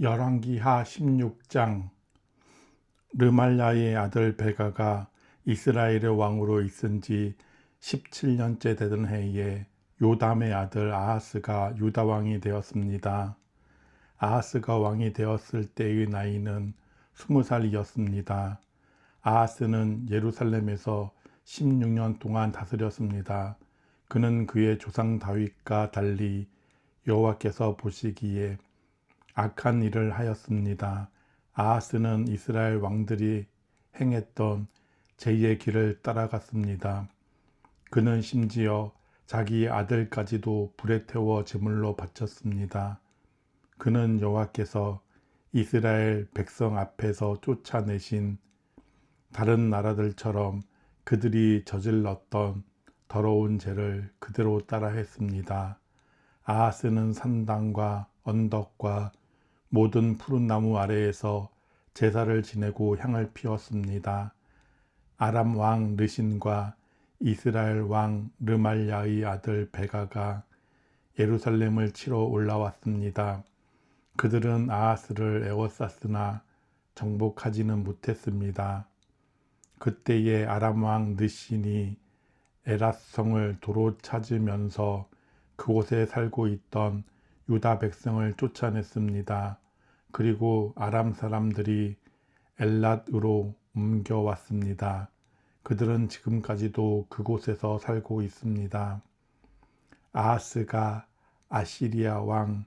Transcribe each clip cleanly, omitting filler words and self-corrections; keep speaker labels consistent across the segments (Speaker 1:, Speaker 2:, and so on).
Speaker 1: 열왕기하 16장. 르말야의 아들 베가가 이스라엘의 왕으로 있은 지 17년째 되던 해에 요담의 아들 아하스가 유다 왕이 되었습니다. 아하스가 왕이 되었을 때의 나이는 20살이었습니다. 아하스는 예루살렘에서 16년 동안 다스렸습니다. 그는 그의 조상 다윗과 달리 여호와께서 보시기에 악한 일을 하였습니다. 아하스는 이스라엘 왕들이 행했던 제2의 길을 따라갔습니다. 그는 심지어 자기 아들까지도 불에 태워 제물로 바쳤습니다. 그는 여호와께서 이스라엘 백성 앞에서 쫓아내신 다른 나라들처럼 그들이 저질렀던 더러운 죄를 그대로 따라했습니다. 아하스는 산당과 언덕과 모든 푸른 나무 아래에서 제사를 지내고 향을 피웠습니다. 아람 왕 르신과 이스라엘 왕 르말야의 아들 베가가 예루살렘을 치러 올라왔습니다. 그들은 아하스를 에워쌌으나 정복하지는 못했습니다. 그때에 아람 왕 르신이 에랏성을 도로 찾으면서 그곳에 살고 있던 유다 백성을 쫓아냈습니다. 그리고 아람 사람들이 엘랏으로 옮겨왔습니다. 그들은 지금까지도 그곳에서 살고 있습니다. 아하스가 아시리아 왕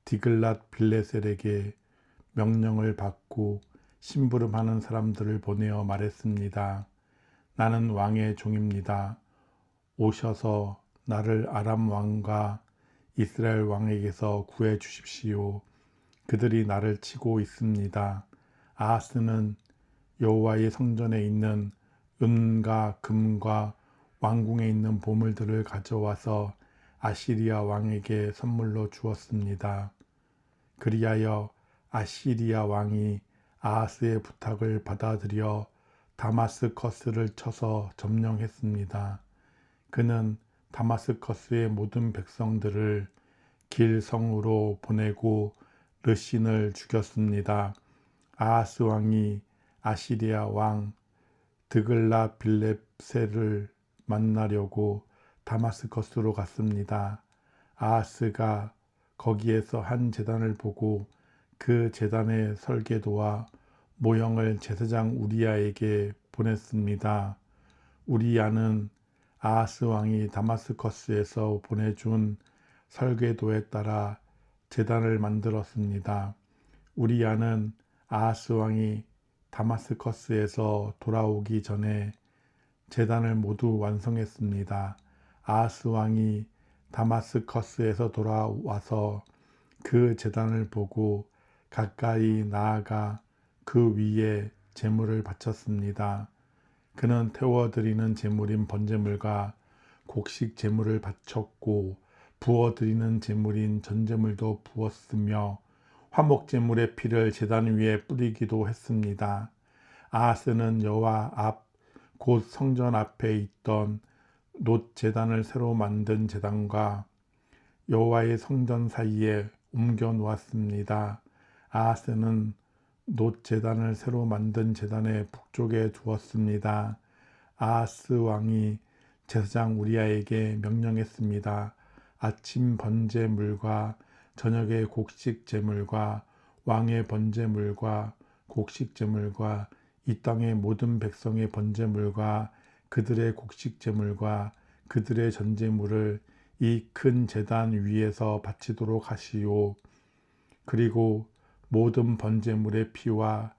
Speaker 1: 디글랏 빌레셀에게 명령을 받고 심부름하는 사람들을 보내어 말했습니다. 나는 왕의 종입니다. 오셔서 나를 아람 왕과 이스라엘 왕에게서 구해 주십시오. 그들이 나를 치고 있습니다. 아하스는 여호와의 성전에 있는 은과 금과 왕궁에 있는 보물들을 가져와서 아시리아 왕에게 선물로 주었습니다. 그리하여 아시리아 왕이 아하스의 부탁을 받아들여 다마스커스를 쳐서 점령했습니다. 그는 다마스커스의 모든 백성들을 길성으로 보내고 르신을 죽였습니다. 아하스 왕이 아시리아 왕 드글라 빌렙셀을 만나려고 다마스커스로 갔습니다. 아하스가 거기에서 한 제단을 보고 그 제단의 설계도와 모형을 제사장 우리야에게 보냈습니다. 우리야는 아하스 왕이 다마스커스에서 보내준 설계도에 따라 제단을 만들었습니다. 우리야는 아하스 왕이 다마스커스에서 돌아오기 전에 제단을 모두 완성했습니다. 아하스 왕이 다마스커스에서 돌아와서 그 제단을 보고 가까이 나아가 그 위에 제물을 바쳤습니다. 그는 태워드리는 제물인 번제물과 곡식 제물을 바쳤고 부어드리는 제물인 전제물도 부었으며 화목 제물의 피를 제단 위에 뿌리기도 했습니다. 아하스는 여호와 앞 곧 성전 앞에 있던 놋 제단을 새로 만든 제단과 여호와의 성전 사이에 옮겨 놓았습니다. 아하스는 놋 제단을 새로 만든 제단의 북쪽에 두었습니다. 아하스 왕이 제사장 우리야에게 명령했습니다. 아침 번제물과 저녁의 곡식 제물과 왕의 번제물과 곡식 제물과 이 땅의 모든 백성의 번제물과 그들의 곡식 제물과 그들의 전제물을 이 큰 제단 위에서 바치도록 하시오. 그리고 모든 번제물의 피와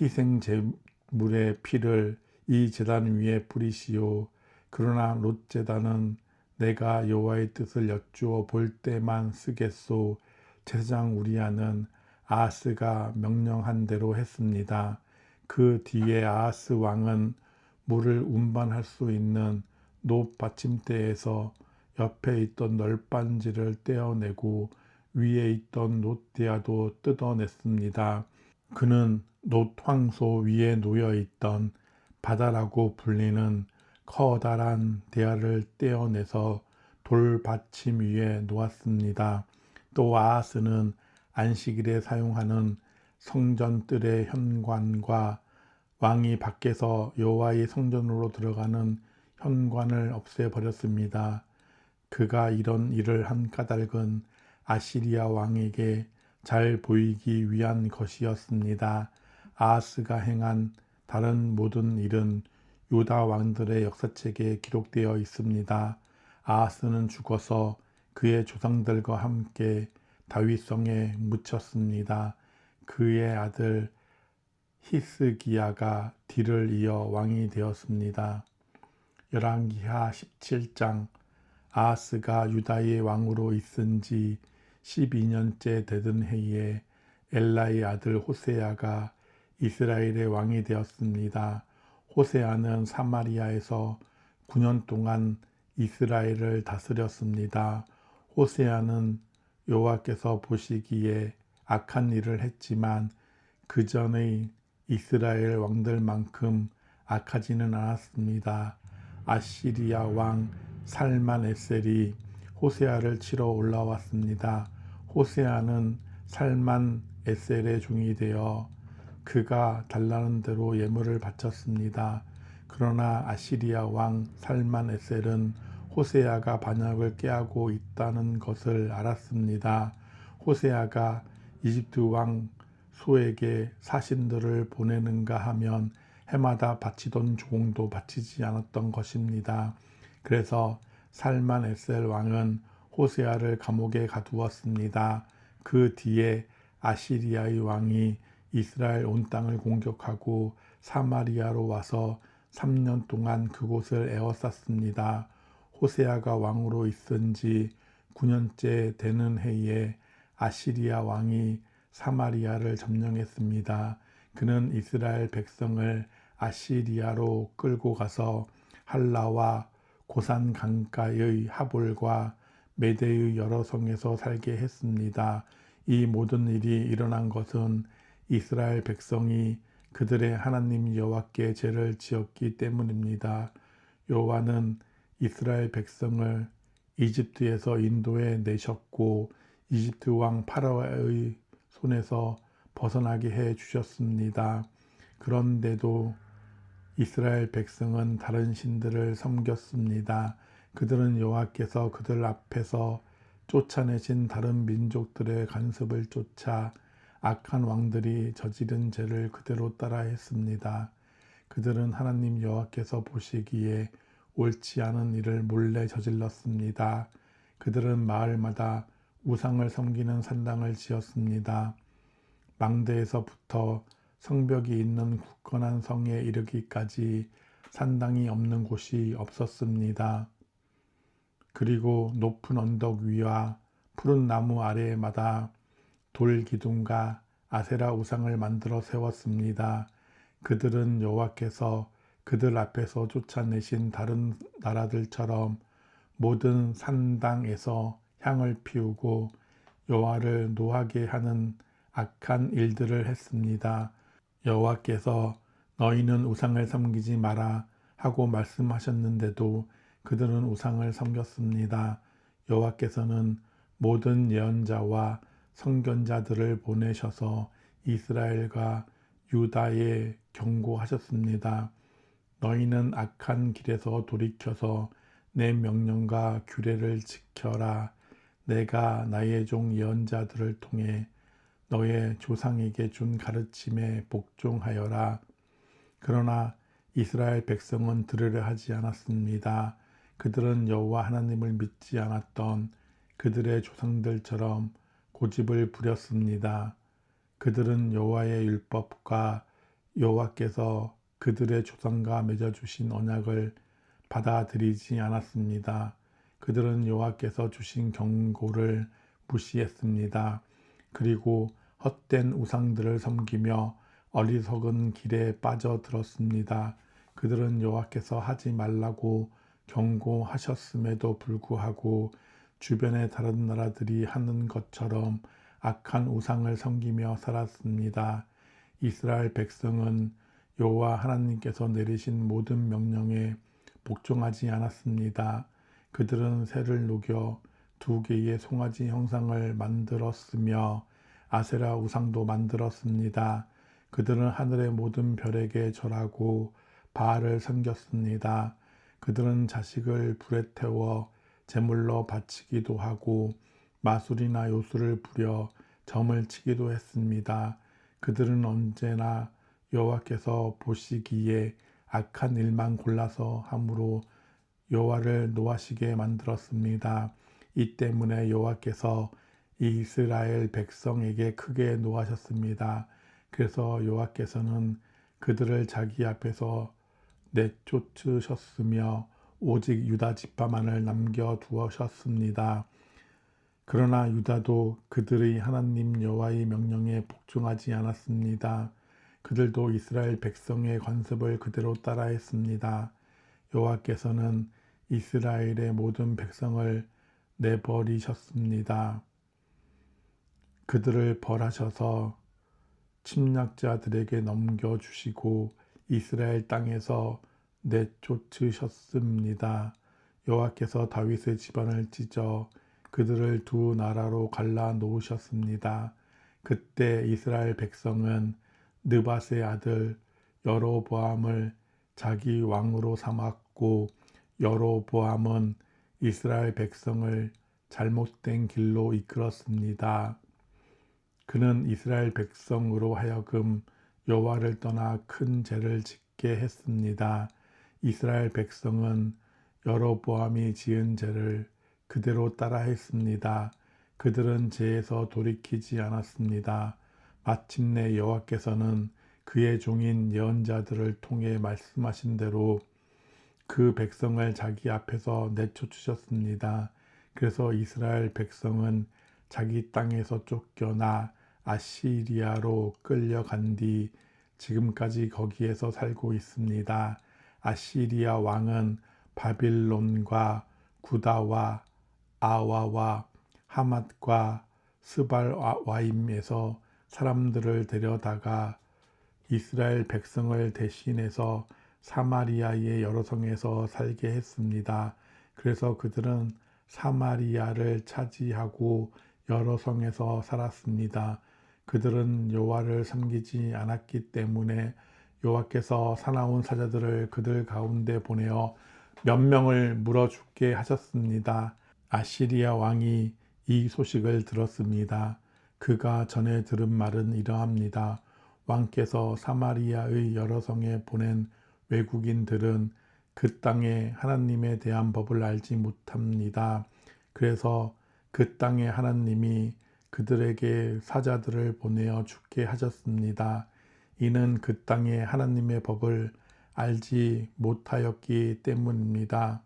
Speaker 1: 희생 제물의 피를 이 제단 위에 뿌리시오. 그러나 놋 제단은 내가 여호와의 뜻을 여쭈어 볼 때만 쓰겠소. 제사장 우리야는 아하스가 명령한 대로 했습니다. 그 뒤에 아하스 왕은 물을 운반할 수 있는 놋 받침대에서 옆에 있던 널빤지를 떼어내고 위에 있던 놋대야도 뜯어냈습니다. 그는 놋 황소 위에 놓여있던 바다라고 불리는 커다란 대야를 떼어내서 돌 받침 위에 놓았습니다. 또 아하스는 안식일에 사용하는 성전뜰의 현관과 왕이 밖에서 여호와의 성전으로 들어가는 현관을 없애버렸습니다. 그가 이런 일을 한 까닭은 아시리아 왕에게 잘 보이기 위한 것이었습니다. 아하스가 행한 다른 모든 일은 유다 왕들의 역사책에 기록되어 있습니다. 아하스는 죽어서 그의 조상들과 함께 다윗성에 묻혔습니다. 그의 아들 히스기야가 뒤를 이어 왕이 되었습니다. 열왕기하 17장. 아하스가 유다의 왕으로 있은 지 12년째 되던 해에 엘라의 아들 호세아가 이스라엘의 왕이 되었습니다. 호세아는 사마리아에서 9년 동안 이스라엘을 다스렸습니다. 호세아는 여호와께서 보시기에 악한 일을 했지만 그 전의 이스라엘 왕들만큼 악하지는 않았습니다. 아시리아 왕 살만에셀이 호세아를 치러 올라왔습니다. 호세아는 살만에셀의 종이 되어 그가 달라는 대로 예물을 바쳤습니다. 그러나 아시리아 왕 살만에셀은 호세아가 반역을 꾀하고 있다는 것을 알았습니다. 호세아가 이집트 왕 소에게 사신들을 보내는가 하면 해마다 바치던 조공도 바치지 않았던 것입니다. 그래서 살만에셀 왕은 호세아를 감옥에 가두었습니다. 그 뒤에 아시리아의 왕이 이스라엘 온 땅을 공격하고 사마리아로 와서 3년 동안 그곳을 에워쌌습니다. 호세아가 왕으로 있은 지 9년째 되는 해에 아시리아 왕이 사마리아를 점령했습니다. 그는 이스라엘 백성을 아시리아로 끌고 가서 할라와 고산 강가의 하볼과 메대의 여러 성에서 살게 했습니다. 이 모든 일이 일어난 것은 이스라엘 백성이 그들의 하나님 여호와께 죄를 지었기 때문입니다. 여호와는 이스라엘 백성을 이집트에서 인도해 내셨고 이집트 왕 파라오의 손에서 벗어나게 해 주셨습니다. 그런데도 이스라엘 백성은 다른 신들을 섬겼습니다. 그들은 여호와께서 그들 앞에서 쫓아내신 다른 민족들의 간섭을 쫓아 악한 왕들이 저지른 죄를 그대로 따라했습니다. 그들은 하나님 여호와께서 보시기에 옳지 않은 일을 몰래 저질렀습니다. 그들은 마을마다 우상을 섬기는 산당을 지었습니다. 망대에서부터 성벽이 있는 굳건한 성에 이르기까지 산당이 없는 곳이 없었습니다. 그리고 높은 언덕 위와 푸른 나무 아래마다 돌 기둥과 아세라 우상을 만들어 세웠습니다. 그들은 여호와께서 그들 앞에서 쫓아내신 다른 나라들처럼 모든 산당에서 향을 피우고 여호와를 노하게 하는 악한 일들을 했습니다. 여호와께서 너희는 우상을 섬기지 마라 하고 말씀하셨는데도 그들은 우상을 섬겼습니다. 여호와께서는 모든 예언자와 선견자들을 보내셔서 이스라엘과 유다에 경고하셨습니다. 너희는 악한 길에서 돌이켜서 내 명령과 규례를 지켜라. 내가 나의 종 예언자들을 통해 너의 조상에게 준 가르침에 복종하여라. 그러나 이스라엘 백성은 들으려 하지 않았습니다. 그들은 여호와 하나님을 믿지 않았던 그들의 조상들처럼 고집을 부렸습니다. 그들은 여호와의 율법과 여호와께서 그들의 조상과 맺어주신 언약을 받아들이지 않았습니다. 그들은 여호와께서 주신 경고를 무시했습니다. 그리고 헛된 우상들을 섬기며 어리석은 길에 빠져들었습니다. 그들은 여호와께서 하지 말라고 경고하셨음에도 불구하고 주변의 다른 나라들이 하는 것처럼 악한 우상을 섬기며 살았습니다. 이스라엘 백성은 여호와 하나님께서 내리신 모든 명령에 복종하지 않았습니다. 그들은 새를 녹여 2개의 송아지 형상을 만들었으며 아세라 우상도 만들었습니다. 그들은 하늘의 모든 별에게 절하고 바알을 섬겼습니다. 그들은 자식을 불에 태워 제물로 바치기도 하고 마술이나 요술을 부려 점을 치기도 했습니다. 그들은 언제나 여호와께서 보시기에 악한 일만 골라서 함으로 여호와를 노하시게 만들었습니다. 이 때문에 여호와께서 이스라엘 백성에게 크게 노하셨습니다. 그래서 여호와께서는 그들을 자기 앞에서 내쫓으셨으며 오직 유다 지파만을 남겨두셨습니다. 그러나 유다도 그들의 하나님 여호와의 명령에 복종하지 않았습니다. 그들도 이스라엘 백성의 관습을 그대로 따라했습니다. 여호와께서는 이스라엘의 모든 백성을 내버리셨습니다. 그들을 벌하셔서 침략자들에게 넘겨주시고 이스라엘 땅에서 내쫓으셨습니다. 여호와께서 다윗의 집안을 찢어 그들을 두 나라로 갈라 놓으셨습니다. 그때 이스라엘 백성은 느밧의 아들 여로보암을 자기 왕으로 삼았고 여로보암은 이스라엘 백성을 잘못된 길로 이끌었습니다. 그는 이스라엘 백성으로 하여금 여호와를 떠나 큰 죄를 짓게 했습니다. 이스라엘 백성은 여로보암이 지은 죄를 그대로 따라했습니다. 그들은 죄에서 돌이키지 않았습니다. 마침내 여호와께서는 그의 종인 예언자들을 통해 말씀하신 대로 그 백성을 자기 앞에서 내쫓으셨습니다. 그래서 이스라엘 백성은 자기 땅에서 쫓겨나 아시리아로 끌려간 뒤 지금까지 거기에서 살고 있습니다. 아시리아 왕은 바빌론과 구다와 아와와 하맛과 스발와임에서 사람들을 데려다가 이스라엘 백성을 대신해서 사마리아의 여러 성에서 살게 했습니다. 그래서 그들은 사마리아를 차지하고 여러 성에서 살았습니다. 그들은 여호와를 섬기지 않았기 때문에 여호와께서 사나운 사자들을 그들 가운데 보내어 몇 명을 물어 죽게 하셨습니다. 아시리아 왕이 이 소식을 들었습니다. 그가 전에 들은 말은 이러합니다. 왕께서 사마리아의 여러 성에 보낸 외국인들은 그 땅의 하나님에 대한 법을 알지 못합니다. 그래서 그 땅의 하나님이 그들에게 사자들을 보내어 죽게 하셨습니다. 이는 그 땅의 하나님의 법을 알지 못하였기 때문입니다.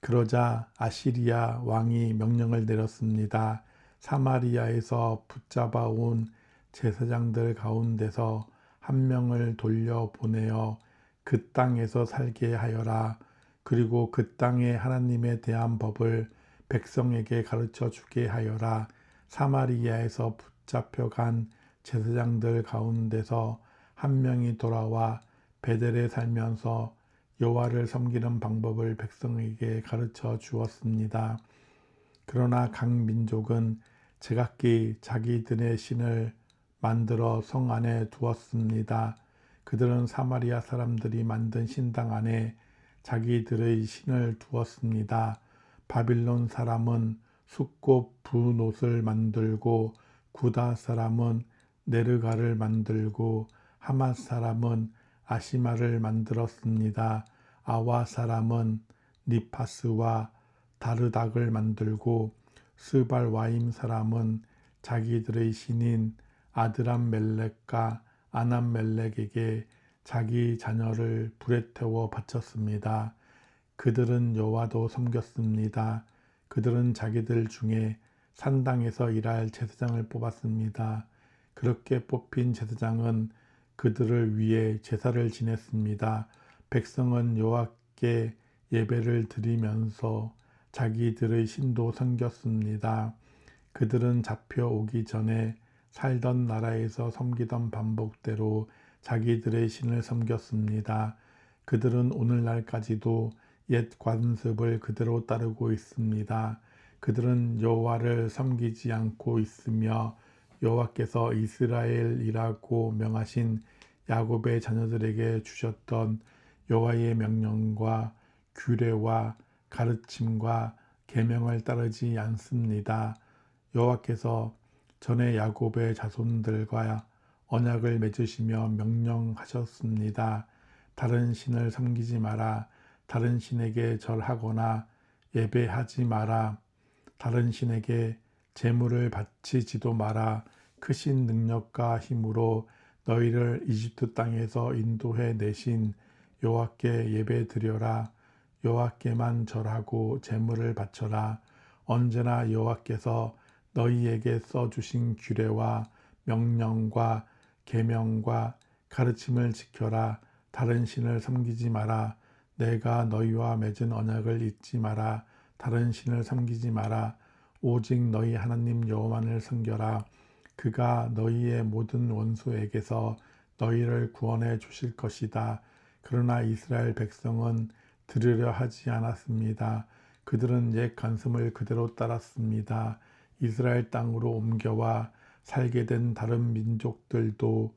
Speaker 1: 그러자 아시리아 왕이 명령을 내렸습니다. 사마리아에서 붙잡아 온 제사장들 가운데서 한 명을 돌려보내어 그 땅에서 살게 하여라. 그리고 그 땅의 하나님에 대한 법을 백성에게 가르쳐 주게 하여라. 사마리아에서 붙잡혀간 제사장들 가운데서 한 명이 돌아와 베델에 살면서 여호와를 섬기는 방법을 백성에게 가르쳐 주었습니다. 그러나 각 민족은 제각기 자기들의 신을 만들어 성 안에 두었습니다. 그들은 사마리아 사람들이 만든 신당 안에 자기들의 신을 두었습니다. 바빌론 사람은 숫꽃 분옷을 만들고 구다 사람은 네르가를 만들고 하맛 사람은 아시마를 만들었습니다. 아와 사람은 니파스와 다르닥을 만들고 스발와임 사람은 자기들의 신인 아드람멜렉과 아남멜렉에게 자기 자녀를 불에 태워 바쳤습니다. 그들은 여호와도 섬겼습니다. 그들은 자기들 중에 산당에서 일할 제사장을 뽑았습니다. 그렇게 뽑힌 제사장은 그들을 위해 제사를 지냈습니다. 백성은 여호와께 예배를 드리면서 자기들의 신도 섬겼습니다. 그들은 잡혀오기 전에 살던 나라에서 섬기던 방법대로 자기들의 신을 섬겼습니다. 그들은 오늘날까지도 옛 관습을 그대로 따르고 있습니다. 그들은 여호와를 섬기지 않고 있으며 여호와께서 이스라엘이라고 명하신 야곱의 자녀들에게 주셨던 여호와의 명령과 규례와 가르침과 계명을 따르지 않습니다. 여호와께서 전에 야곱의 자손들과 언약을 맺으시며 명령하셨습니다. 다른 신을 섬기지 마라. 다른 신에게 절하거나 예배하지 마라. 다른 신에게 제물을 바치지도 마라. 크신 능력과 힘으로 너희를 이집트 땅에서 인도해 내신 여호와께 예배드려라. 여호와께만 절하고 제물을 바쳐라. 언제나 여호와께서 너희에게 써주신 규례와 명령과 계명과 가르침을 지켜라. 다른 신을 섬기지 마라. 내가 너희와 맺은 언약을 잊지 마라. 다른 신을 섬기지 마라. 오직 너희 하나님 여호와만을 섬겨라. 그가 너희의 모든 원수에게서 너희를 구원해 주실 것이다. 그러나 이스라엘 백성은 들으려 하지 않았습니다. 그들은 옛 간습을 그대로 따랐습니다. 이스라엘 땅으로 옮겨와 살게 된 다른 민족들도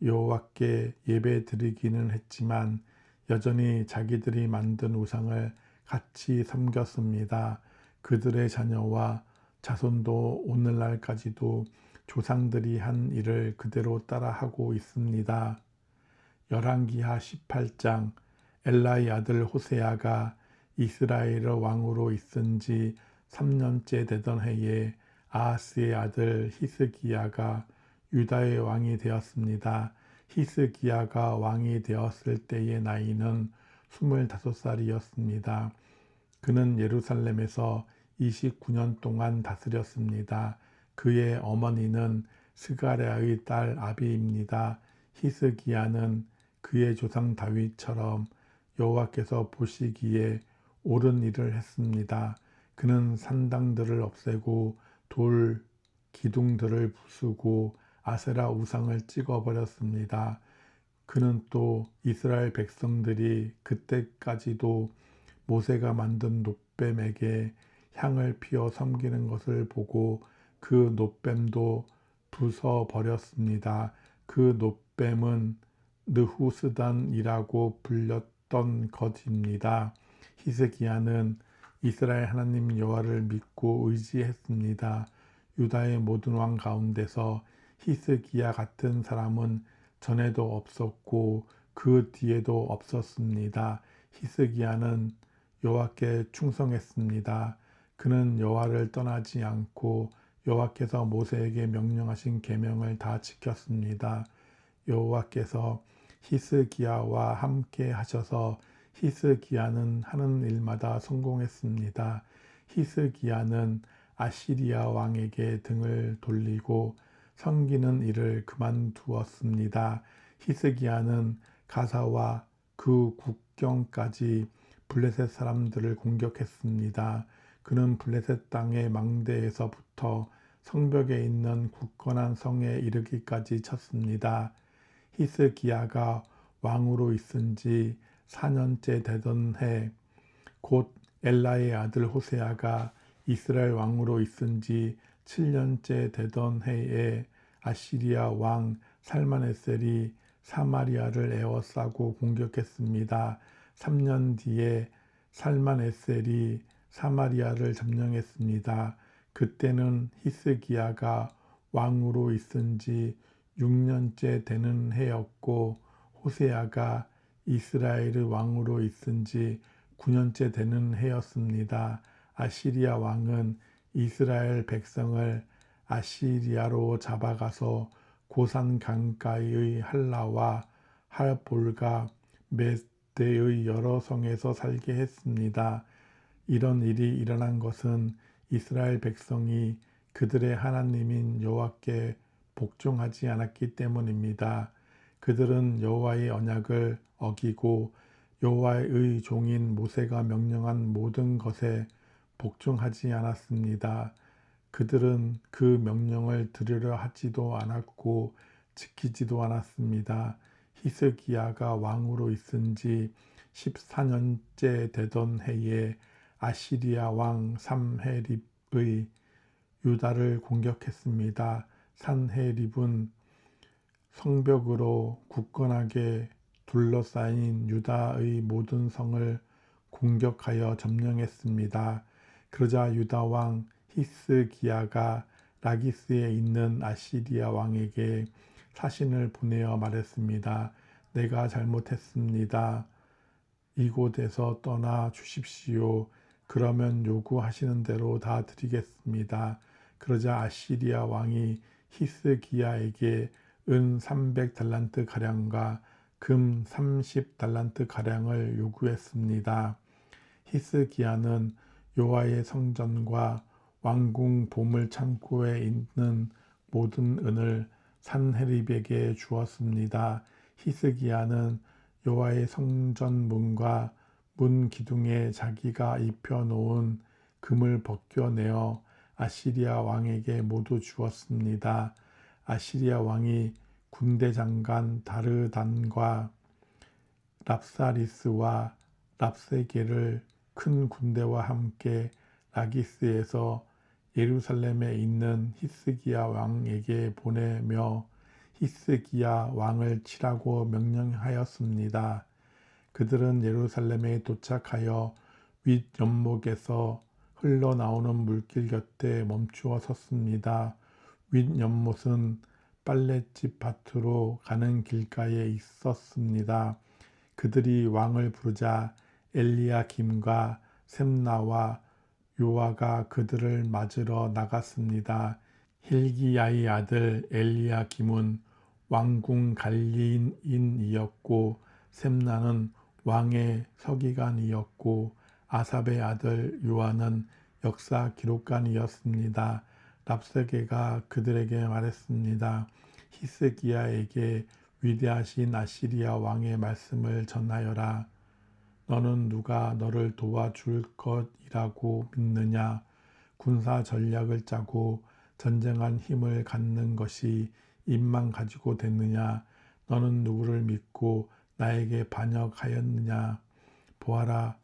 Speaker 1: 여호와께 예배드리기는 했지만 여전히 자기들이 만든 우상을 같이 섬겼습니다. 그들의 자녀와 자손도 오늘날까지도 조상들이 한 일을 그대로 따라하고 있습니다. 열왕기하 18장 엘라의 아들 호세아가 이스라엘의 왕으로 있은 지 3년째 되던 해에 아하스의 아들 히스기야가 유다의 왕이 되었습니다. 히스기야가 왕이 되었을 때의 나이는 25살이었습니다. 그는 예루살렘에서 29년 동안 다스렸습니다. 그의 어머니는 스가랴의 딸 아비입니다. 히스기야는 그의 조상 다윗처럼 여호와께서 보시기에 옳은 일을 했습니다. 그는 산당들을 없애고 돌 기둥들을 부수고 아세라 우상을 찍어버렸습니다. 그는 또 이스라엘 백성들이 그때까지도 모세가 만든 놋뱀에게 향을 피워 섬기는 것을 보고 그 놋뱀도 부숴버렸습니다. 그 놋뱀은 느후스단이라고 불렸던 것입니다. 히스기야는 이스라엘 하나님 여호와를 믿고 의지했습니다. 유다의 모든 왕 가운데서 히스기야 같은 사람은 전에도 없었고 그 뒤에도 없었습니다. 히스기야는 여호와께 충성했습니다. 그는 여호와를 떠나지 않고 여호와께서 모세에게 명령하신 계명을 다 지켰습니다. 여호와께서 히스기야와 함께 하셔서 히스기야는 하는 일마다 성공했습니다. 히스기야는 아시리아 왕에게 등을 돌리고 섬기는 일을 그만두었습니다. 히스기야는 가사와 그 국경까지 블레셋 사람들을 공격했습니다. 그는 블레셋 땅의 망대에서부터 성벽에 있는 굳건한 성에 이르기까지 쳤습니다. 히스기야가 왕으로 있은 지 4년째 되던 해, 곧 엘라의 아들 호세아가 이스라엘 왕으로 있은 지 7년째 되던 해에 아시리아 왕 살마네셀이 사마리아를 에워싸고 공격했습니다. 3년 뒤에 살마네셀이 사마리아를 점령했습니다. 그때는 히스기야가 왕으로 있은 지 6년째 되는 해였고 호세아가 이스라엘의 왕으로 있은 지 9년째 되는 해였습니다. 아시리아 왕은 이스라엘 백성을 아시리아로 잡아가서 고산 강가의 할라와 할볼가 메대의 여러 성에서 살게 했습니다. 이런 일이 일어난 것은 이스라엘 백성이 그들의 하나님인 여호와께 복종하지 않았기 때문입니다. 그들은 여호와의 언약을 어기고 여호와의 종인 모세가 명령한 모든 것에 복종하지 않았습니다. 그들은 그 명령을 들으려 하지도 않았고 지키지도 않았습니다. 히스기야가 왕으로 있은 지 14년째 되던 해에 아시리아 왕 삼헤립의 유다를 공격했습니다. 산헤립은 성벽으로 굳건하게 둘러싸인 유다의 모든 성을 공격하여 점령했습니다. 그러자 유다 왕 히스기야가 라기스에 있는 아시리아 왕에게 사신을 보내어 말했습니다. 내가 잘못했습니다. 이곳에서 떠나 주십시오. 그러면 요구하시는 대로 다 드리겠습니다. 그러자 아시리아 왕이 히스기야에게 은 300달란트 가량과 금 30달란트 가량을 요구했습니다. 히스기야는 여호와의 성전과 왕궁 보물 창고에 있는 모든 은을 산헤립에게 주었습니다. 히스기야는 여호와의 성전 문과 문 기둥에 자기가 입혀 놓은 금을 벗겨내어 아시리아 왕에게 모두 주었습니다. 아시리아 왕이 군대 장관 다르단과 랍사리스와 랍세게를 큰 군대와 함께 라기스에서 예루살렘에 있는 히스기야 왕에게 보내며 히스기야 왕을 치라고 명령하였습니다. 그들은 예루살렘에 도착하여 윗 연못에서 흘러나오는 물길 곁에 멈추어 섰습니다. 윗 연못은 빨랫집 밭으로 가는 길가에 있었습니다. 그들이 왕을 부르자 엘리야김과 셈나와 요아가 그들을 맞으러 나갔습니다. 힐기야의 아들 엘리야김은 왕궁 관리인이었고 셈나는 왕의 서기관이었고 아삽의 아들 요아는 역사 기록관이었습니다. 랍세게가 그들에게 말했습니다. 히스기야에게 위대하신 아시리아 왕의 말씀을 전하여라. 너는 누가 너를 도와줄 것이라고 믿느냐? 군사 전략을 짜고 전쟁한 힘을 갖는 것이 입만 가지고 됐느냐? 너는 누구를 믿고 나에게 반역하였느냐? 보아라,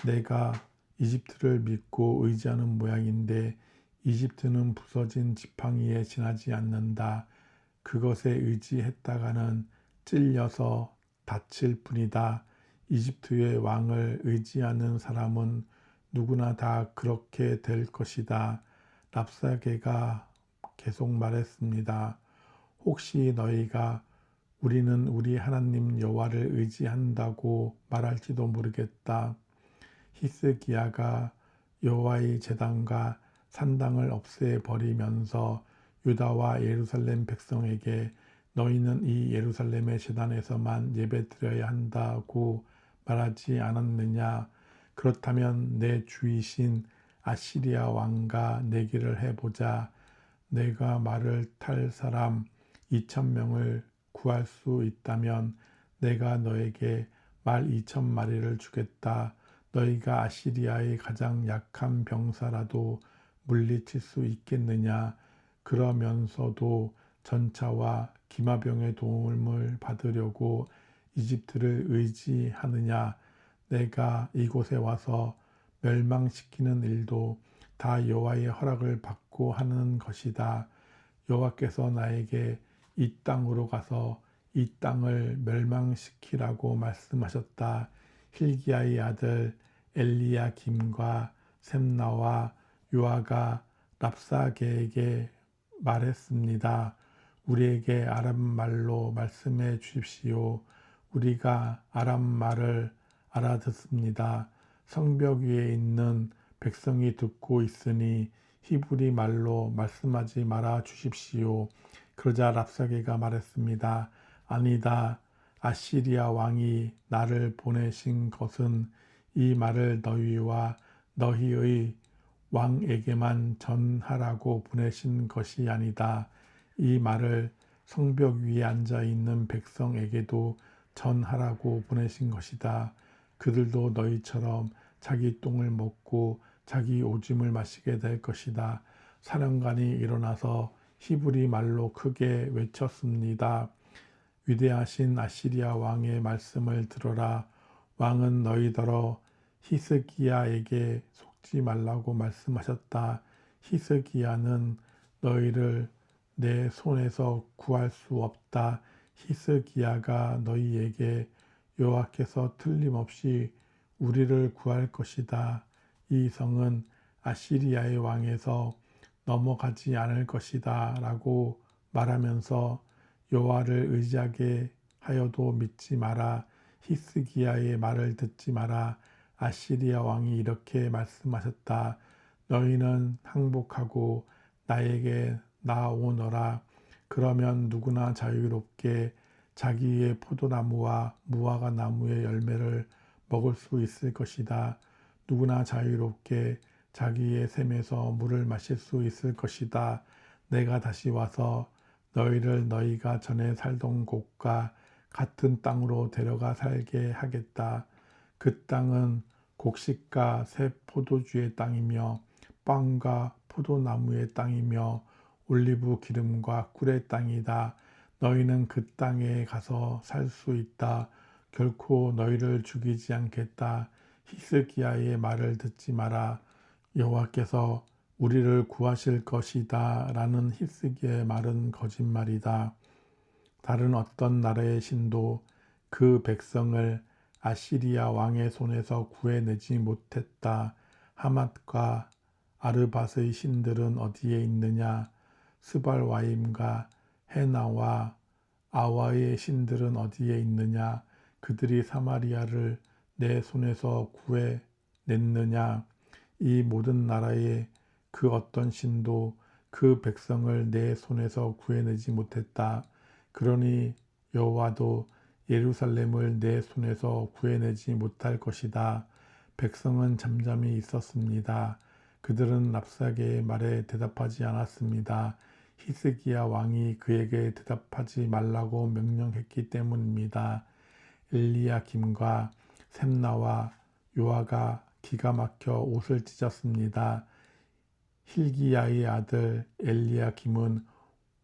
Speaker 1: 내가 이집트를 믿고 의지하는 모양인데 이집트는 부서진 지팡이에 지나지 않는다. 그것에 의지했다가는 찔려서 다칠 뿐이다. 이집트의 왕을 의지하는 사람은 누구나 다 그렇게 될 것이다. 랍사게가 계속 말했습니다. 혹시 너희가 우리는 우리 하나님 여호와를 의지한다고 말할지도 모르겠다. 히스기야가 여호와의 제단과 산당을 없애버리면서 유다와 예루살렘 백성에게 너희는 이 예루살렘의 제단에서만 예배드려야 한다고 말하지 않았느냐? 그렇다면 내 주이신 아시리아 왕과 내기를 해보자. 내가 말을 탈 사람 2,000명을 구할 수 있다면 내가 너에게 말 2,000마리를 주겠다. 너희가 아시리아의 가장 약한 병사라도 물리칠 수 있겠느냐? 그러면서도 전차와 기마병의 도움을 받으려고 이집트를 의지하느냐? 내가 이곳에 와서 멸망시키는 일도 다 여호와의 허락을 받고 하는 것이다. 여호와께서 나에게 이 땅으로 가서 이 땅을 멸망시키라고 말씀하셨다. 힐기야의 아들 엘리야김과 셈나와 요아가 랍사게에게 말했습니다. 우리에게 아람 말로 말씀해 주십시오. 우리가 아람 말을 알아듣습니다. 성벽 위에 있는 백성이 듣고 있으니 히브리 말로 말씀하지 말아 주십시오. 그러자 랍사게가 말했습니다. 아니다. 아시리아 왕이 나를 보내신 것은 이 말을 너희와 너희의 왕에게만 전하라고 보내신 것이 아니다. 이 말을 성벽 위에 앉아 있는 백성에게도 전하라고 보내신 것이다. 그들도 너희처럼 자기 똥을 먹고 자기 오줌을 마시게 될 것이다. 사령관이 일어나서 히브리 말로 크게 외쳤습니다. 위대하신 아시리아 왕의 말씀을 들어라. 왕은 너희더러 히스기야에게 속지 말라고 말씀하셨다. 히스기야는 너희를 내 손에서 구할 수 없다. 히스기야가 너희에게 여호와께서 틀림없이 우리를 구할 것이다. 이 성은 아시리아의 왕에서 넘어가지 않을 것이다 라고 말하면서 여호와를 의지하게 하여도 믿지 마라. 히스기야의 말을 듣지 마라. 아시리아 왕이 이렇게 말씀하셨다. 너희는 항복하고 나에게 나오너라. 그러면 누구나 자유롭게 자기의 포도나무와 무화과 나무의 열매를 먹을 수 있을 것이다. 누구나 자유롭게 자기의 샘에서 물을 마실 수 있을 것이다. 내가 다시 와서 너희를 너희가 전에 살던 곳과 같은 땅으로 데려가 살게 하겠다. 그 땅은 곡식과 새 포도주의 땅이며 빵과 포도나무의 땅이며 올리브 기름과 꿀의 땅이다. 너희는 그 땅에 가서 살 수 있다. 결코 너희를 죽이지 않겠다. 히스기야의 말을 듣지 마라. 여호와께서 우리를 구하실 것이다 라는 히스기야의 말은 거짓말이다. 다른 어떤 나라의 신도 그 백성을 아시리아 왕의 손에서 구해내지 못했다. 하맛과 아르밧의 신들은 어디에 있느냐? 스발와임과 헤나와 아와의 신들은 어디에 있느냐? 그들이 사마리아를 내 손에서 구해냈느냐? 이 모든 나라의 그 어떤 신도 그 백성을 내 손에서 구해내지 못했다. 그러니 여호와도 예루살렘을 내 손에서 구해내지 못할 것이다. 백성은 잠잠히 있었습니다. 그들은 랍사게의 말에 대답하지 않았습니다. 히스기야 왕이 그에게 대답하지 말라고 명령했기 때문입니다. 엘리야김과 셈나와 요아가 기가 막혀 옷을 찢었습니다. 힐기야의 아들 엘리야김은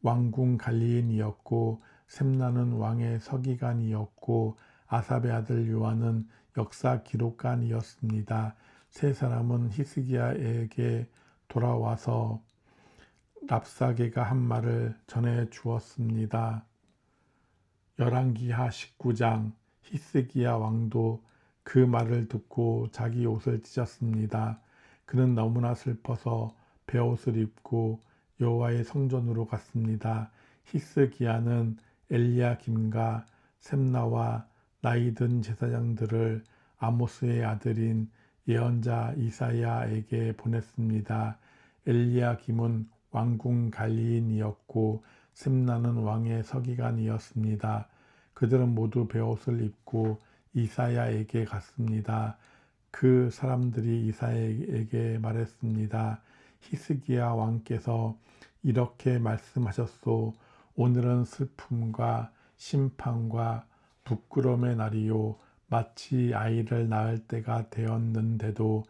Speaker 1: 왕궁 관리인이었고 셈나는 왕의 서기관이었고 아삽의 아들 요한은 역사 기록관이었습니다. 세 사람은 히스기야에게 돌아와서 랍사게가 한 말을 전해 주었습니다. 열왕기하 19장. 히스기야 왕도 그 말을 듣고 자기 옷을 찢었습니다. 그는 너무나 슬퍼서 베옷을 입고 여호와의 성전으로 갔습니다. 히스기야는 엘리야김과 셈나와 나이 든 제사장들을 아모스의 아들인 예언자 이사야에게 보냈습니다. 엘리야김은 왕궁 관리인이었고 셈나는 왕의 서기관이었습니다. 그들은 모두 베옷을 입고 이사야에게 갔습니다. 그 사람들이 이사야에게 말했습니다. 히스기야 왕께서 이렇게 말씀하셨소. 오늘은 슬픔과 심판과 부끄러움의 날이요. 마치 아이를 낳을 때가 되었는데도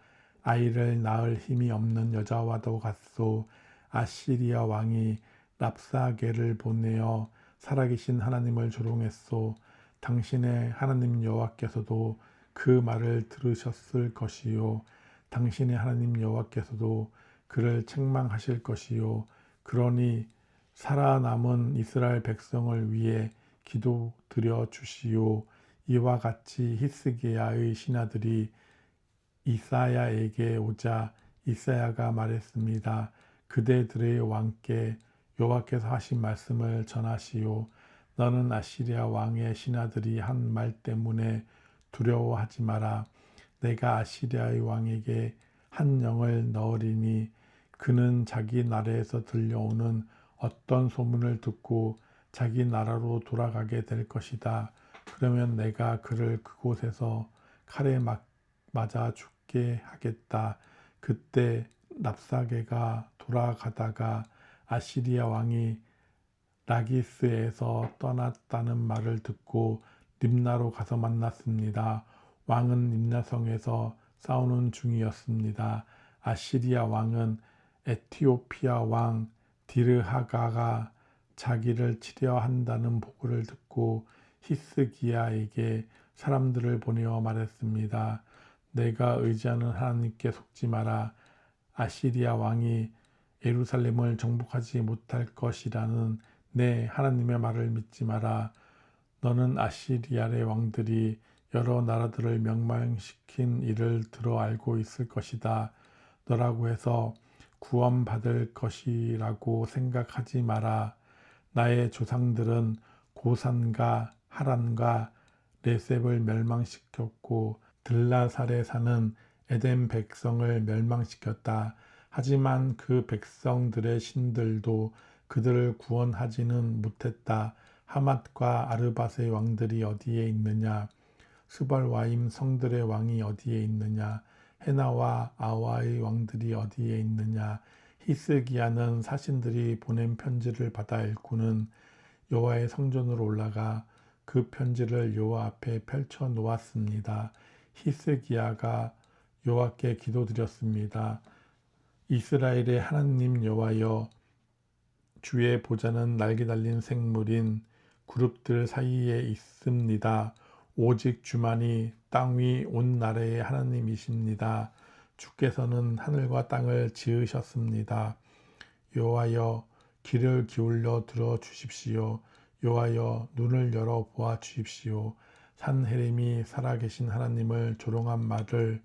Speaker 1: 아이를 낳을 힘이 없는 여자와도 같소. 아시리아 왕이 랍사게를 보내어 살아계신 하나님을 조롱했소. 당신의 하나님 여호와께서도 그 말을 들으셨을 것이요. 당신의 하나님 여호와께서도 그를 책망하실 것이요. 그러니 살아남은 이스라엘 백성을 위해 기도드려 주시오. 이와 같이 히스기야의 신하들이 이사야에게 오자 이사야가 말했습니다. 그대들의 왕께 여호와께서 하신 말씀을 전하시오. 너는 아시리아 왕의 신하들이 한 말 때문에 두려워하지 마라. 내가 아시리아의 왕에게 한 영을 넣으리니 그는 자기 나라에서 들려오는 어떤 소문을 듣고 자기 나라로 돌아가게 될 것이다. 그러면 내가 그를 그곳에서 칼에 맞아 죽게 하겠다. 그때 랍사게가 돌아가다가 아시리아 왕이 라기스에서 떠났다는 말을 듣고 림나로 가서 만났습니다. 왕은 림나성에서 싸우는 중이었습니다. 아시리아 왕은 에티오피아 왕 디르하가가 자기를 치려 한다는 보고를 듣고 히스기야에게 사람들을 보내어 말했습니다. 내가 의지하는 하나님께 속지 마라. 아시리아 왕이 예루살렘을 정복하지 못할 것이라는 내 하나님의 말을 믿지 마라. 너는 아시리아의 왕들이 여러 나라들을 멸망시킨 일을 들어 알고 있을 것이다. 너라고 해서 구원받을 것이라고 생각하지 마라. 나의 조상들은 고산과 하란과 레셉을 멸망시켰고 들라살에 사는 에덴 백성을 멸망시켰다. 하지만 그 백성들의 신들도 그들을 구원하지는 못했다. 하맛과 아르밧의 왕들이 어디에 있느냐? 스발와임 성들의 왕이 어디에 있느냐? 헤나와 아와의 왕들이 어디에 있느냐? 히스기야는 사신들이 보낸 편지를 받아 읽고는 여호와의 성전으로 올라가 그 편지를 여호와 앞에 펼쳐 놓았습니다. 히스기야가 여호와께 기도드렸습니다. 이스라엘의 하나님 여호와여, 주의 보좌는 날개 달린 생물인 그룹들 사이에 있습니다. 오직 주만이 땅 위 온 나라의 하나님이십니다. 주께서는 하늘과 땅을 지으셨습니다. 여호와여, 귀를 기울여 들어 주십시오. 여호와여, 눈을 열어 보아 주십시오. 산헤림이 살아계신 하나님을 조롱한 말을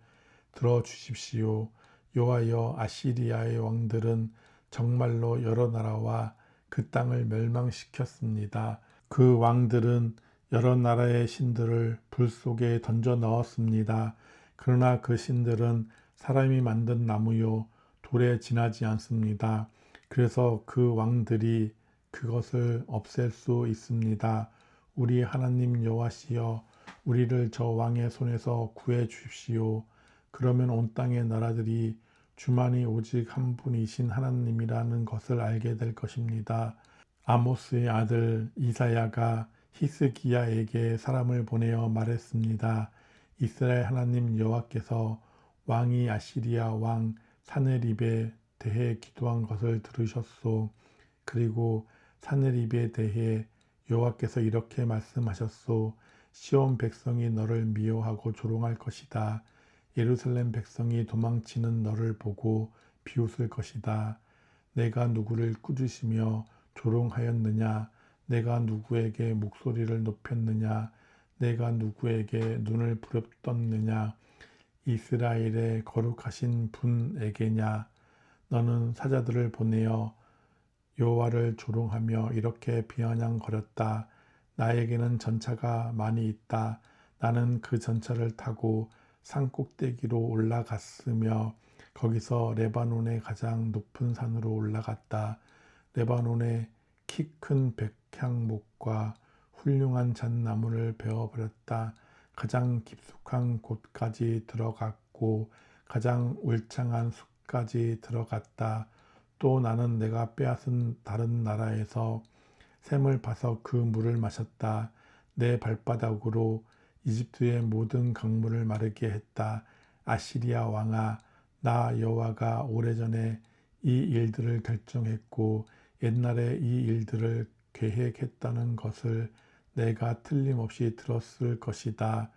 Speaker 1: 들어 주십시오. 여호와여, 아시리아의 왕들은 정말로 여러 나라와 그 땅을 멸망시켰습니다. 그 왕들은 여러 나라의 신들을 불 속에 던져 넣었습니다. 그러나 그 신들은 사람이 만든 나무요 돌에 지나지 않습니다. 그래서 그 왕들이 그것을 없앨 수 있습니다. 우리 하나님 여호와시여, 우리를 저 왕의 손에서 구해 주십시오. 그러면 온 땅의 나라들이 주만이 오직 한 분이신 하나님이라는 것을 알게 될 것입니다. 아모스의 아들 이사야가 히스기야에게 사람을 보내어 말했습니다. 이스라엘 하나님 여호와께서 왕이 아시리아 왕 사네립에 대해 기도한 것을 들으셨소. 그리고 사네립에 대해 여호와께서 이렇게 말씀하셨소. 시온 백성이 너를 미워하고 조롱할 것이다. 예루살렘 백성이 도망치는 너를 보고 비웃을 것이다. 내가 누구를 꾸짖으며 조롱하였느냐? 내가 누구에게 목소리를 높였느냐? 내가 누구에게 눈을 부릅떴느냐? 이스라엘의 거룩하신 분에게냐? 너는 사자들을 보내어 여호와를 조롱하며 이렇게 비아냥거렸다. 나에게는 전차가 많이 있다. 나는 그 전차를 타고 산 꼭대기로 올라갔으며 거기서 레바논의 가장 높은 산으로 올라갔다. 레바논의 키 큰 백향목과 훌륭한 잣나무를 베어버렸다. 가장 깊숙한 곳까지 들어갔고 가장 울창한 숲까지 들어갔다. 또 나는 내가 빼앗은 다른 나라에서 샘을 파서 그 물을 마셨다. 내 발바닥으로 이집트의 모든 강물을 마르게 했다. 아시리아 왕아, 나 여호와가 오래전에 이 일들을 결정했고 옛날에 이 일들을 계획했다는 것을 내가 틀림없이 들었을 것이다.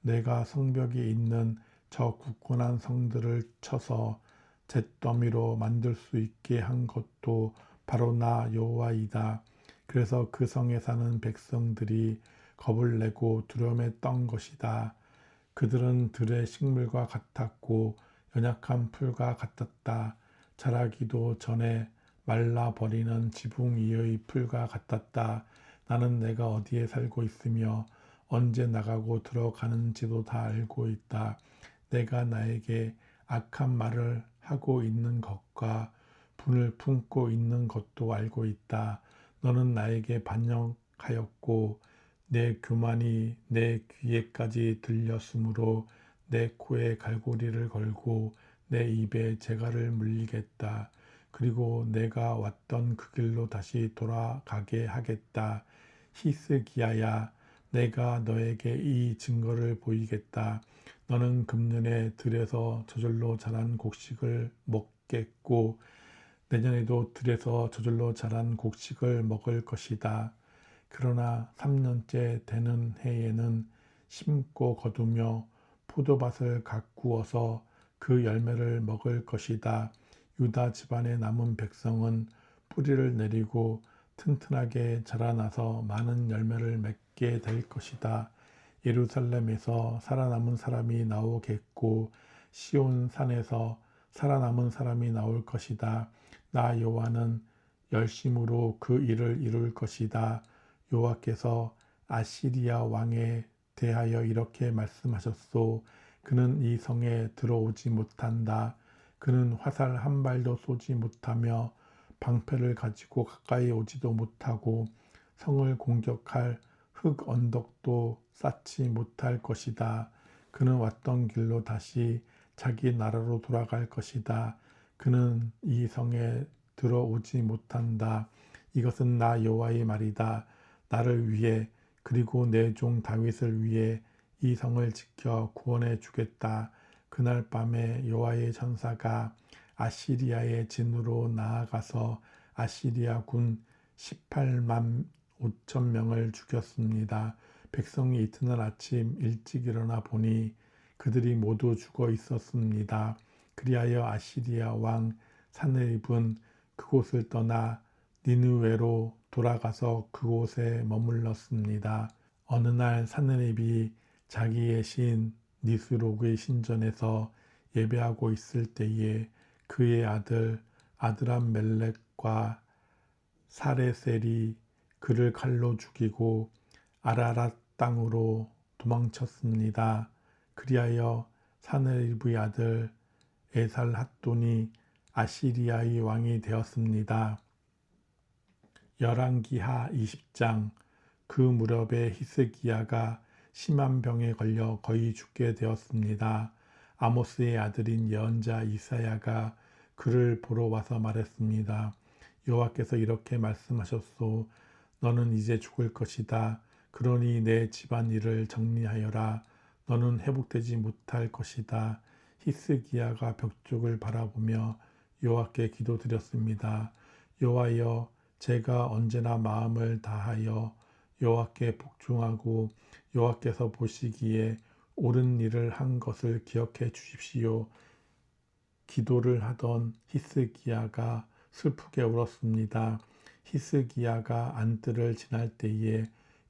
Speaker 1: 내가 성벽이 있는 저 굳건한 성들을 쳐서 잿더미로 만들 수 있게 한 것도 바로 나 여호와이다. 그래서 그 성에 사는 백성들이 겁을 내고 두려움에 떤 것이다. 그들은 들의 식물과 같았고 연약한 풀과 같았다. 자라기도 전에 말라버리는 지붕 위의 풀과 같았다. 나는 내가 어디에 살고 있으며 언제 나가고 들어가는지도 다 알고 있다. 내가 나에게 악한 말을 하고 있는 것과 분을 품고 있는 것도 알고 있다. 너는 나에게 반역하였고 내 교만이 내 귀에까지 들렸으므로 내 코에 갈고리를 걸고 내 입에 재갈을 물리겠다. 그리고 내가 왔던 그 길로 다시 돌아가게 하겠다. 히스기야야, 내가 너에게 이 증거를 보이겠다. 너는 금년에 들에서 저절로 자란 곡식을 먹겠고 내년에도 들에서 저절로 자란 곡식을 먹을 것이다. 그러나 3년째 되는 해에는 심고 거두며 포도밭을 가꾸어서 그 열매를 먹을 것이다. 유다 집안의 남은 백성은 뿌리를 내리고 튼튼하게 자라나서 많은 열매를 맺게 될 것이다. 예루살렘에서 살아남은 사람이 나오겠고 시온 산에서 살아남은 사람이 나올 것이다. 나 여호와는 열심으로 그 일을 이룰 것이다. 여호와께서 아시리아 왕에 대하여 이렇게 말씀하셨소. 그는 이 성에 들어오지 못한다. 그는 화살 한 발도 쏘지 못하며 방패를 가지고 가까이 오지도 못하고 성을 공격할 흙 언덕도 쌓지 못할 것이다. 그는 왔던 길로 다시 자기 나라로 돌아갈 것이다. 그는 이 성에 들어오지 못한다. 이것은 나 여호와의 말이다. 나를 위해 그리고 내 종 다윗을 위해 이 성을 지켜 구원해 주겠다. 그날 밤에 여호와의 천사가 아시리아의 진으로 나아가서 아시리아 군 18만 5천 명을 죽였습니다. 백성이 이튿날 아침 일찍 일어나 보니 그들이 모두 죽어 있었습니다. 그리하여 아시리아 왕 사느립은 그곳을 떠나 니느웨로 돌아가서 그곳에 머물렀습니다. 어느 날 사느립이 자기의 신 니스록의 신전에서 예배하고 있을 때에 그의 아들 아드람멜렉과 사레셀이 그를 칼로 죽이고 아라랏 땅으로 도망쳤습니다. 그리하여 사느립의 아들 에살핫돈이 아시리아의 왕이 되었습니다. 열왕기하 20장. 그 무렵에 히스기야가 심한 병에 걸려 거의 죽게 되었습니다. 아모스의 아들인 예언자 이사야가 그를 보러 와서 말했습니다. 여호와께서 이렇게 말씀하셨소. 너는 이제 죽을 것이다. 그러니 내 집안일을 정리하여라. 너는 회복되지 못할 것이다. 히스기야가 벽쪽을 바라보며 여호와께 기도드렸습니다. 여호와여, 제가 언제나 마음을 다하여 여호와께 복종하고 여호와께서 보시기에 옳은 일을 한 것을 기억해 주십시오. 기도를 하던 히스기야가 슬프게 울었습니다. 히스기야가 안뜰을 지날 때에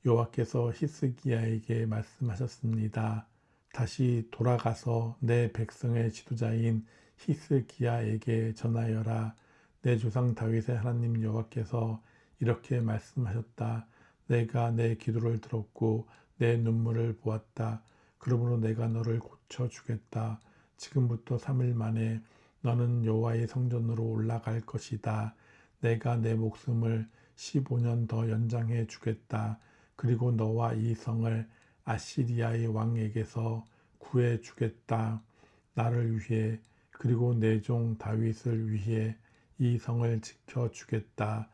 Speaker 1: 여호와께서 히스기야에게 말씀하셨습니다. 다시 돌아가서 내 백성의 지도자인 히스기야에게 전하여라. 내 조상 다윗의 하나님 여호와께서 이렇게 말씀하셨다. 내가 내 기도를 들었고 내 눈물을 보았다. 그러므로 내가 너를 고쳐주겠다. 지금부터 3일 만에 너는 여호와의 성전으로 올라갈 것이다. 내가 내 목숨을 15년 더 연장해 주겠다. 그리고 너와 이 성을 아시리아의 왕에게서 구해 주겠다. 나를 위해 그리고 내 종 다윗을 위해 이 성을 지켜 주겠다.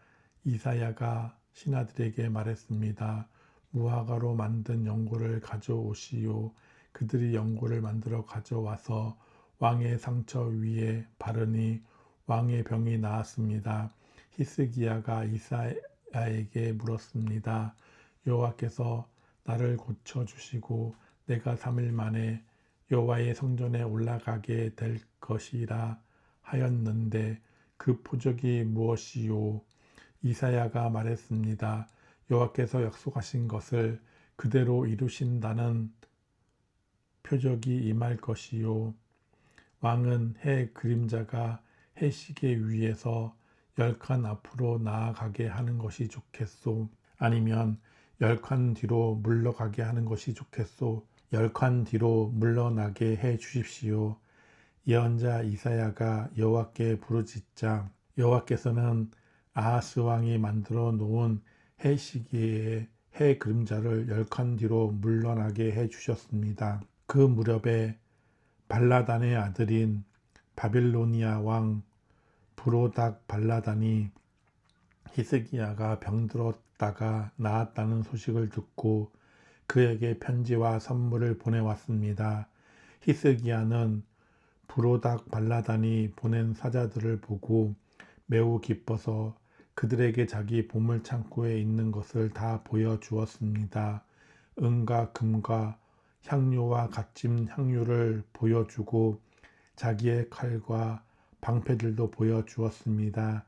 Speaker 1: 이사야가 신하들에게 말했습니다. 무화과로 만든 연고를 가져오시오. 그들이 연고를 만들어 가져와서 왕의 상처 위에 바르니 왕의 병이 나았습니다. 히스기야가 이사야에게 물었습니다. 여호와께서 나를 고쳐주시고 내가 3일 만에 여호와의 성전에 올라가게 될 것이라 하였는데 그 표적이 무엇이요? 이사야가 말했습니다. 여호와께서 약속하신 것을 그대로 이루신다는 표적이 임할 것이요. 왕은 해 그림자가 해시계 위에서 10칸 앞으로 나아가게 하는 것이 좋겠소. 아니면 10칸 뒤로 물러가게 하는 것이 좋겠소. 10칸 뒤로 물러나게 해 주십시오. 예언자 이사야가 여호와께 부르짖자 여호와께서는 아하스 왕이 만들어 놓은 해시계의 해 그림자를 10칸 뒤로 물러나게 해 주셨습니다. 그 무렵에 발라단의 아들인 바빌로니아 왕 브로닥 발라단이 히스기야가 병들었다가 나았다는 소식을 듣고 그에게 편지와 선물을 보내왔습니다. 히스기야는 브로닥 발라단이 보낸 사자들을 보고 매우 기뻐서 그들에게 자기 보물창고에 있는 것을 다 보여주었습니다. 은과 금과 향료와 갓진 향유를 보여주고 자기의 칼과 방패들도 보여주었습니다.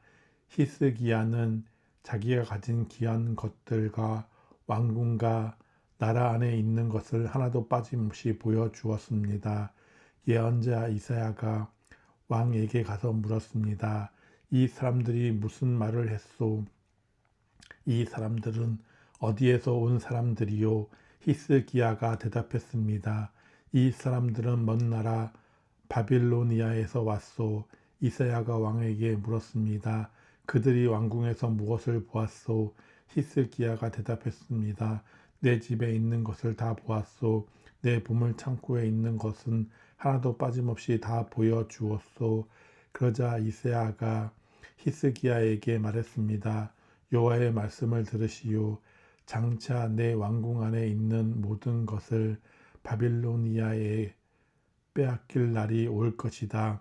Speaker 1: 히스기야는 자기가 가진 귀한 것들과 왕궁과 나라 안에 있는 것을 하나도 빠짐없이 보여주었습니다. 예언자 이사야가 왕에게 가서 물었습니다. 이 사람들이 무슨 말을 했소? 이 사람들은 어디에서 온 사람들이요? 히스기야가 대답했습니다. 이 사람들은 먼 나라 바빌로니아에서 왔소. 이사야가 왕에게 물었습니다. 그들이 왕궁에서 무엇을 보았소? 히스기야가 대답했습니다. 내 집에 있는 것을 다 보았소. 내 보물 창고에 있는 것은 하나도 빠짐없이 다 보여주었소. 그러자 이사야가 히스기야에게 말했습니다. 여호와의 말씀을 들으시오. 장차 내 왕궁 안에 있는 모든 것을 바빌로니아에 빼앗길 날이 올 것이다.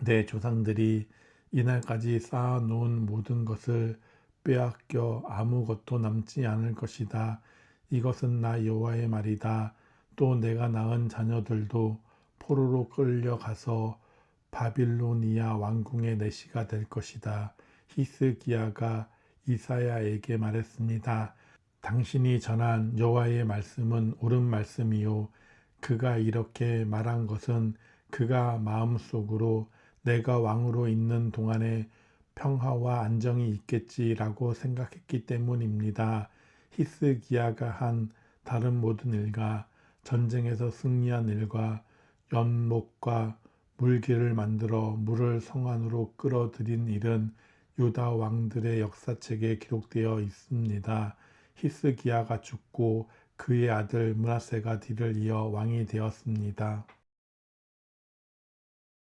Speaker 1: 내 조상들이 이날까지 쌓아놓은 모든 것을 빼앗겨 아무것도 남지 않을 것이다. 이것은 나 여호와의 말이다. 또 내가 낳은 자녀들도 포로로 끌려가서 바빌로니아 왕궁의 내시가 될 것이다. 히스기야가 이사야에게 말했습니다. 당신이 전한 여호와의 말씀은 옳은 말씀이요. 그가 이렇게 말한 것은 그가 마음속으로 내가 왕으로 있는 동안에 평화와 안정이 있겠지라고 생각했기 때문입니다. 히스기야가 한 다른 모든 일과 전쟁에서 승리한 일과 연못과 물길을 만들어 물을 성 안으로 끌어들인 일은 유다 왕들의 역사책에 기록되어 있습니다. 히스기야가 죽고 그의 아들 므낫세가 뒤를 이어 왕이 되었습니다.